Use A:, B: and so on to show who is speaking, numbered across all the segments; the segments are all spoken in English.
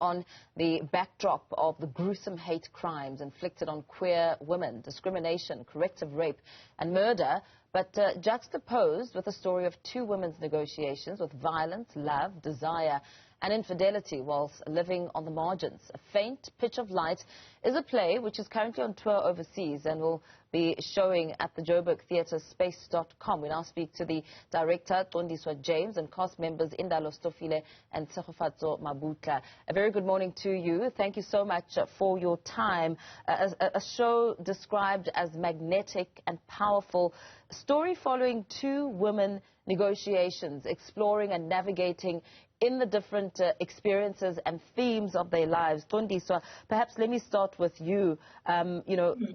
A: on the backdrop of the gruesome hate crimes inflicted on queer women, discrimination, corrective rape and murder, but juxtaposed with the story of two women's negotiations with violence, love, desire and infidelity whilst living on the margins. A Faint Pitch of Light is a play which is currently on tour overseas and will be showing at the Joburg Theatre space.com. We now speak to the director, Qondiswa James, and cast members Indalo Stofile and Tshegofatso Mabutla. A very good morning to you. Thank you so much for your time. A show described as magnetic and powerful, story following two women negotiations, exploring and navigating in the different experiences and themes of their lives. Qondiswa, perhaps let me start with you.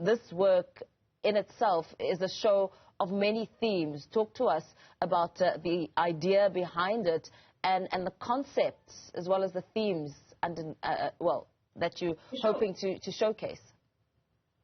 A: This work in itself is a show of many themes. Talk to us about the idea behind it and the concepts as well as the themes that you're hoping to showcase.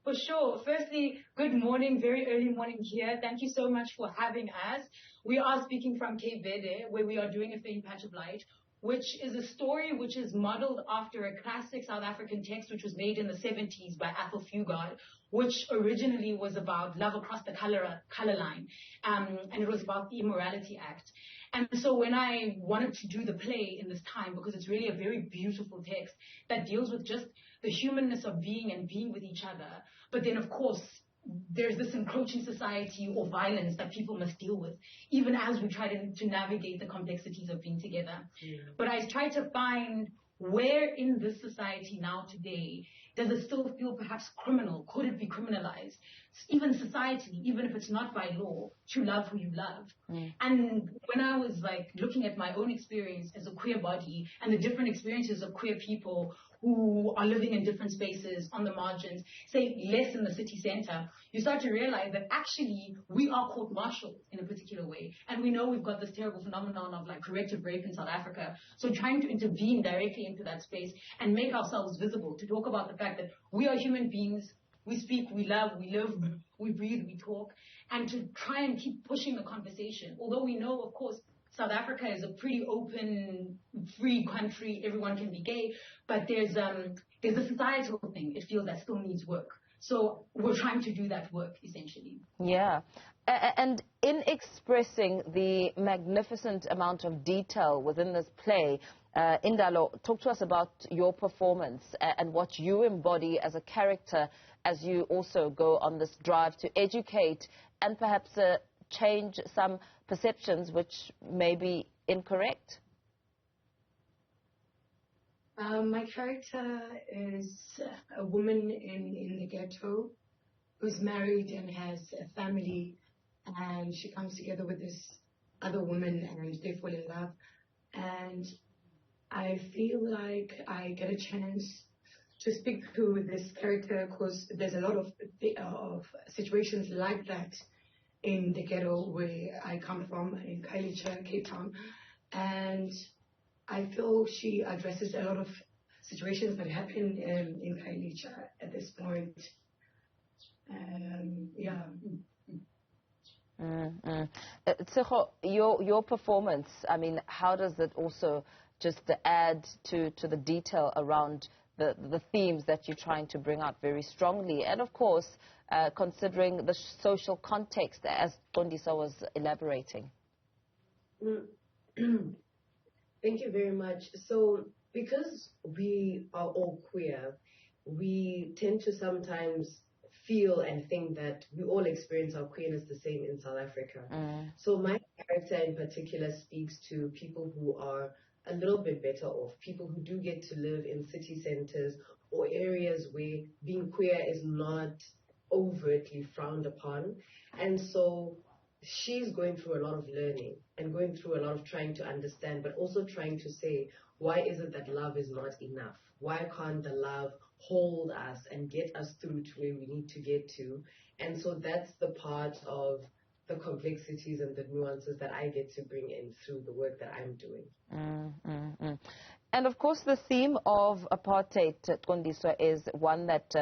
B: For sure. Firstly, good morning, very early morning here. Thank you so much for having us. We are speaking from Cape Verde, where we are doing A Faint Patch of Light, which is a story which is modeled after a classic South African text which was made in the 70s by Mpho, which originally was about love across the color line, and it was about the Immorality Act. And so when I wanted to do the play in this time, because it's really a very beautiful text that deals with just the humanness of being and being with each other, but then of course there's this encroaching society or violence that people must deal with, even as we try to navigate the complexities of being together. Yeah. But I try to find where in this society now today does it still feel perhaps criminal? Could it be criminalized? Even society, even if it's not by law, to love who you love. Mm. And when I was looking at my own experience as a queer body and the different experiences of queer people who are living in different spaces on the margins, say less in the city center, you start to realize that actually we are court-martialed in a particular way. And we know we've got this terrible phenomenon of corrective rape in South Africa. So trying to intervene directly into that space and make ourselves visible, to talk about the fact that we are human beings, we speak, we love, we live, we breathe, we talk, and to try and keep pushing the conversation. Although we know, of course, South Africa is a pretty open, free country, everyone can be gay, but there's a societal thing, it feels, that still needs work. So we're trying to do that work, essentially.
A: Yeah. And in expressing the magnificent amount of detail within this play, Indalo, talk to us about your performance and what you embody as a character as you also go on this drive to educate and perhaps change some perceptions which may be incorrect.
C: My character is a woman in the ghetto who's married and has a family, and she comes together with this other woman and they fall in love. And I feel like I get a chance to speak to this character because there's a lot of situations like that in the ghetto where I come from, in Khayelitsha, Cape Town. And I feel she addresses a lot of situations that happen in Khayelitsha at this point. Yeah.
A: Tshego, your performance, I mean, how does it also just add to the detail around the themes that you're trying to bring out very strongly? And of course, considering the social context as Qondiswa was elaborating.
D: Thank you very much. So, because we are all queer, we tend to sometimes feel and think that we all experience our queerness the same in South Africa. So my character in particular speaks to people who are a little bit better off, people who do get to live in city centers or areas where being queer is not overtly frowned upon. And so she's going through a lot of learning and going through a lot of trying to understand, but also trying to say, why is it that love is not enough? Why can't the love hold us and get us through to where we need to get to? And so that's the part of the complexities and the nuances that I get to bring in through the work that I'm doing.
A: And of course, the theme of apartheid, Qondiswa, is one that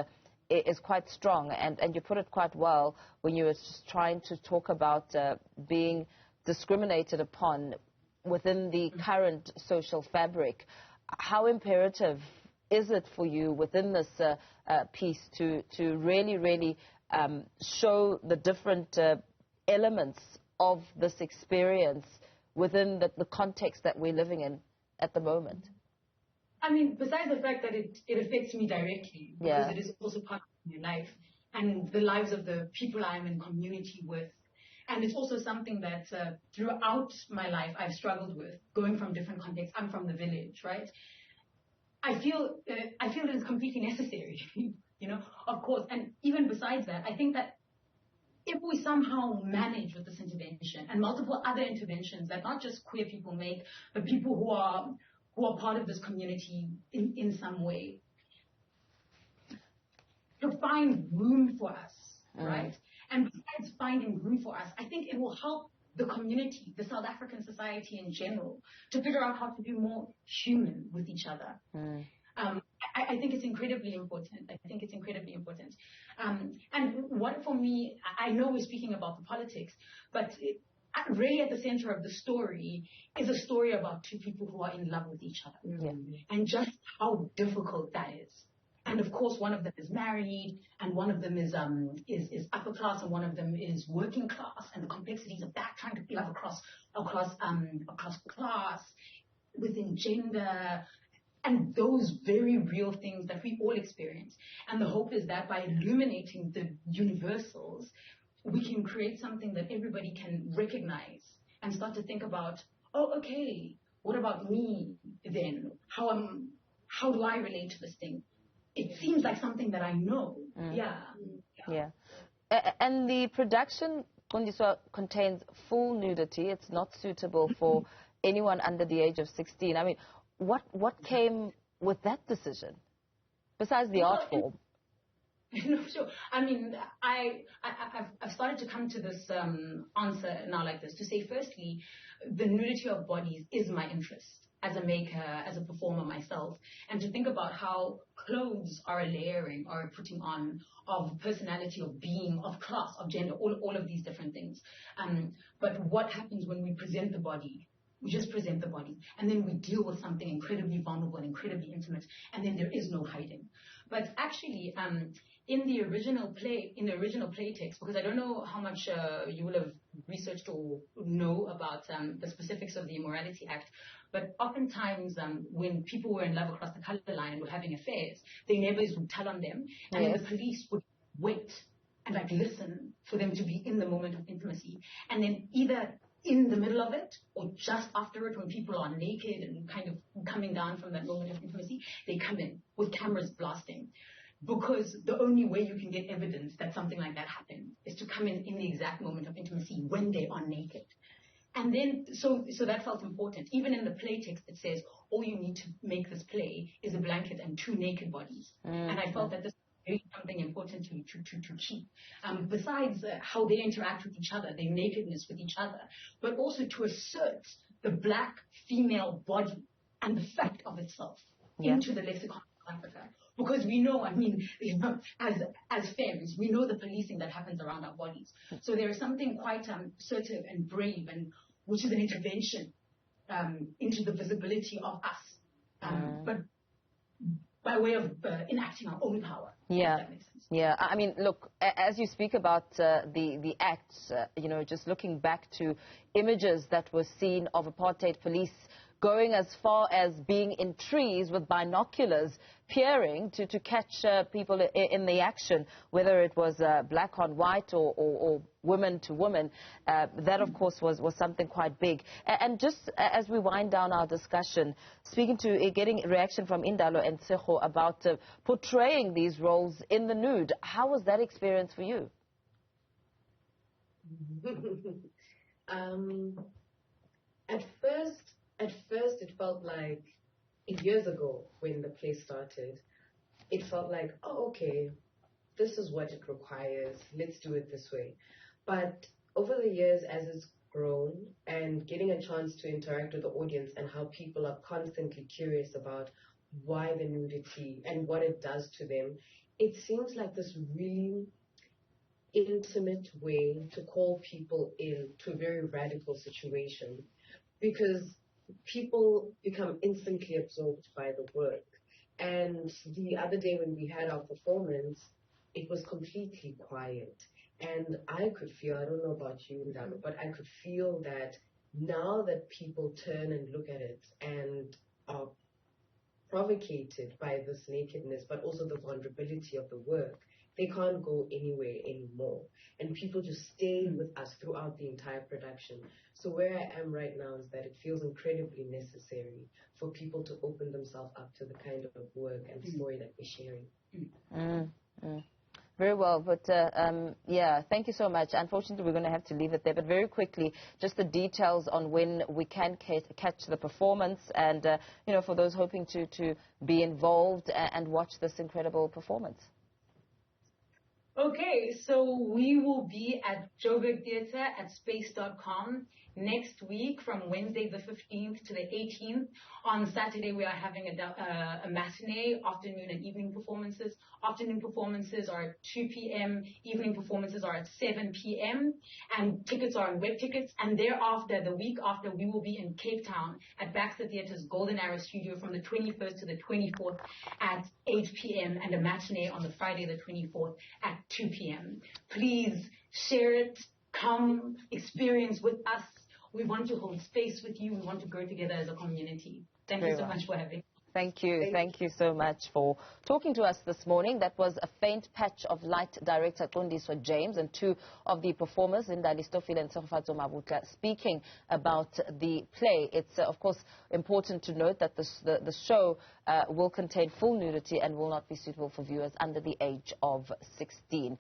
A: is quite strong, and you put it quite well when you were just trying to talk about being discriminated upon within the current social fabric. how imperative is it for you within this piece to really show the different elements of this experience within the context that we're living in at the moment?
B: I mean, besides the fact that it affects me directly, because it is also part of my life and the lives of the people I'm in community with. And it's also something that throughout my life I've struggled with, going from different contexts. I'm from the village, right? I feel it is completely necessary, you know, of course. And even besides that, I think that if we somehow manage with this intervention and multiple other interventions that not just queer people make, but people who are part of this community in some way, to find room for us, right? And besides finding room for us, I think it will help the community, the South African society in general, to figure out how to be more human with each other. I think it's incredibly important. And what for me, I know we're speaking about the politics, but really at the center of the story is a story about two people who are in love with each other. And just how difficult that is. And of course, one of them is married, and one of them is upper class, and one of them is working class, and the complexities of that, trying to love across class, within gender, and those very real things that we all experience. And the hope is that by illuminating the universals, we can create something that everybody can recognize and start to think about, oh, okay, what about me then? How do I relate to this thing? It seems like something that I know. Yeah.
A: And the production, Qondiswa, contains full nudity. It's not suitable for anyone under the age of 16. I mean, what came with that decision, besides the art form?
B: No, sure. I mean, I've started to come to this answer now like this, to say, firstly, the nudity of bodies is my interest as a maker, as a performer myself, and to think about how clothes are a layering or a putting on of personality, of being, of class, of gender, all of these different things. But what happens when we present the body? We just present the body, and then we deal with something incredibly vulnerable and incredibly intimate, and then there is no hiding. But actually, in the original play text, because I don't know how much you will have researched or know about the specifics of the Immorality Act, but oftentimes when people were in love across the color line and were having affairs, their neighbors would tell on them, and then the police would wait and like listen for them to be in the moment of intimacy, and then either in the middle of it or just after it, when people are naked and kind of coming down from that moment of intimacy, they come in with cameras blasting. Because the only way you can get evidence that something like that happened is to come in the exact moment of intimacy when they are naked. And then, so that felt important. Even in the play text, it says, all you need to make this play is a blanket and two naked bodies. And I felt that this was something important to keep. Besides how they interact with each other, their nakedness with each other, but also to assert the black female body and the fact of itself into the lexicon of Africa. Because we know, I mean, you know, as femmes, we know the policing that happens around our bodies. So there is something quite assertive and brave, and which is an intervention into the visibility of us, but by way of enacting our own power. If that makes sense.
A: Yeah. I mean, look, as you speak about the acts, you know, just looking back to images that were seen of apartheid police going as far as being in trees with binoculars, peering to catch people in the action, whether it was black on white or woman to woman. That, of course, was something quite big. And just as we wind down our discussion, speaking to getting reaction from Indalo and Sithole about portraying these roles in the nude, how was that experience for you?
D: At first, it felt like, years ago when the play started, it felt like, oh, okay, this is what it requires, let's do it this way. But over the years, as it's grown and getting a chance to interact with the audience and how people are constantly curious about why the nudity and what it does to them, it seems like this really intimate way to call people in to a very radical situation. Because people become instantly absorbed by the work. And the other day when we had our performance, it was completely quiet. And I could feel, I don't know about you, Indalo, but I could feel that now that people turn and look at it and are provocated by this nakedness, but also the vulnerability of the work, they can't go anywhere anymore. And people just stay with us throughout the entire production. So where I am right now is that it feels incredibly necessary for people to open themselves up to the kind of work and story that we're sharing.
A: Very well, but yeah, thank you so much. Unfortunately, we're going to have to leave it there, but very quickly, just the details on when we can catch the performance and, you know, for those hoping to be involved and watch this incredible performance.
B: Okay, so we will be at Joburg Theatre at space.com next week from Wednesday the 15th to the 18th. On Saturday, we are having a matinee, afternoon and evening performances. Afternoon performances are at 2 p.m., evening performances are at 7 p.m., and tickets are on web tickets. And thereafter, the week after, we will be in Cape Town at Baxter Theatre's Golden Arrow Studio from the 21st to the 24th at 8 p.m. and a matinee on the Friday the 24th at 2 p.m. Please share it, come, experience with us. We want to hold space with you. We want to grow together as a community. Thank you so much for having me.
A: Thank you. Thank you so much for talking to us this morning. That was A Faint Patch of Light director Qondiswa James and two of the performers, Indalo Stofile and Tshegofatso Mabutla, speaking about the play. It's, of course, important to note that the show will contain full nudity and will not be suitable for viewers under the age of 16.